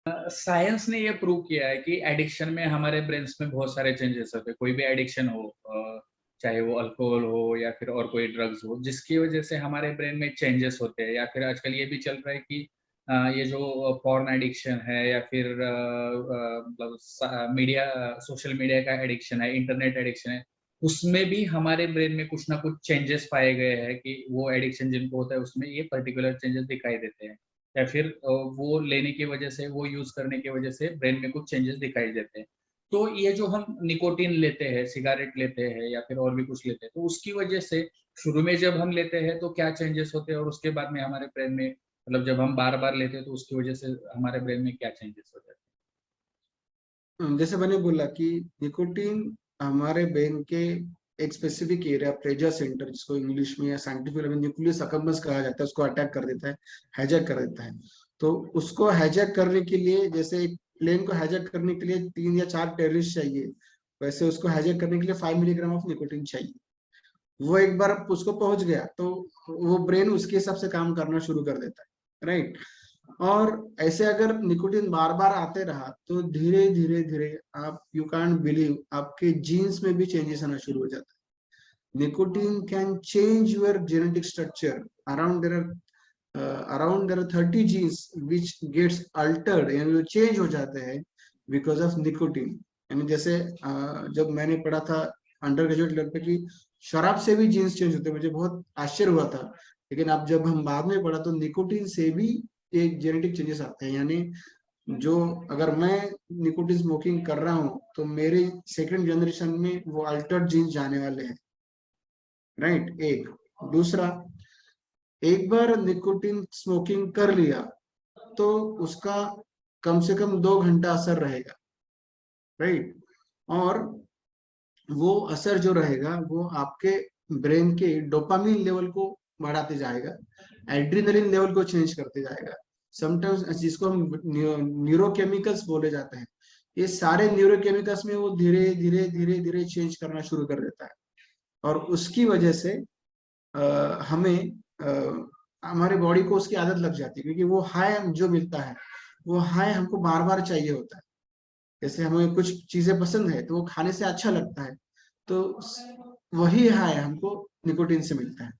Science ने ये prove किया है कि एडिक्शन में हमारे ब्रेन्स में बहुत सारे चेंजेस होते हैं। कोई भी एडिक्शन हो, चाहे वो अल्कोहल हो या फिर और कोई ड्रग्स हो, जिसकी वजह से हमारे ब्रेन में चेंजेस होते हैं। या फिर आजकल ये भी चल रहा है कि ये जो पॉर्न एडिक्शन है या फिर मतलब मीडिया, सोशल मीडिया का एडिक्शन है, इंटरनेट एडिक्शन है, उसमें भी हमारे ब्रेन में कुछ ना कुछ चेंजेस पाए गए हैं कि वो एडिक्शन जिनको होता है उसमें ये पर्टिकुलर चेंजेस दिखाई देते हैं। या फिर वो लेने की वजह से, वो यूज़ करने की वजह से ब्रेन में कुछ चेंजेस दिखाई देते हैं। तो ये जो हम निकोटिन लेते हैं, सिगारेट लेते हैं या फिर और भी कुछ लेते हैं, तो उसकी वजह से शुरू में जब हम लेते हैं तो क्या चेंजेस होते हैं और उसके बाद में हमारे ब्रेन में, मतलब जब हम बार-बार लेते हैं तो उसकी वजह से हमारे ब्रेन में क्या चेंजेस हो जाते हैं? जैसे मैंने बोला कि निकोटीन हमारे ब्रेन के एक स्पेसिफिक एरिया प्लेजर सेंटर, जिसको इंग्लिश में या साइंटिफिक में न्यूक्लियस अकम्बस कहा जाता है, उसको अटैक कर देता है, हाईजैक कर देता है। तो उसको हाईजैक करने के लिए, जैसे एक प्लेन को हाईजैक करने के लिए 3 या 4 टेररिस्ट चाहिए, वैसे उसको हाईजैक करने के लिए 5 मिलीग्राम ऑफ निकोटीन चाहिए। वो एक बार उसको पहुंच गया तो वो ब्रेन उसके हिसाब से काम करना शुरू कर देता है, राइट। और ऐसे अगर निकोटीन बार बार आते रहा तो धीरे धीरे धीरे आप, यू कांट बिलीव, आपके जीन्स में भी चेंजेस आना शुरू हो जाता है। Nicotine can change your genetic structure. Around there 30 genes which gets altered, यानी वो चेंज हो जाते हैं बिकॉज ऑफ निकोटीन। यानी जैसे जब मैंने पढ़ा था अंडर ग्रेजुएट लेवल पे कि शराब से भी जीन्स चेंज होते हैं, मुझे बहुत आश्चर्य हुआ था। लेकिन अब जब हम बाद में पढ़ा तो निकोटीन से भी एक जेनेटिक चेंजेस आते हैं। यानी जो, अगर मैं निकोटीन स्मोकिंग कर रहा हूँ तो मेरे सेकंड जनरेशन में वो अल्टर्ड जीन्स जाने वाले हैं, राइट। एक दूसरा, एक बार निकोटीन स्मोकिंग कर लिया तो उसका कम से कम 2 घंटा असर रहेगा, राइट। और वो असर जो रहेगा वो आपके ब्रेन के डोपामिन लेवल को बढ़ाते जाएगा, एड्रिनलिन लेवल को चेंज करते जाएगा। समटाइम्स जिसको हम न्यूरोकेमिकल्स बोले जाते हैं, ये सारे न्यूरोकेमिकल्स में वो धीरे धीरे धीरे धीरे चेंज करना शुरू कर देता है। और उसकी वजह से हमें हमारे बॉडी को उसकी आदत लग जाती है, क्योंकि वो हाई जो मिलता है वो हाई हमको बार बार चाहिए होता है। जैसे हमें कुछ चीजें पसंद है तो वो खाने से अच्छा लगता है, तो वही हाई हमको निकोटीन से मिलता है।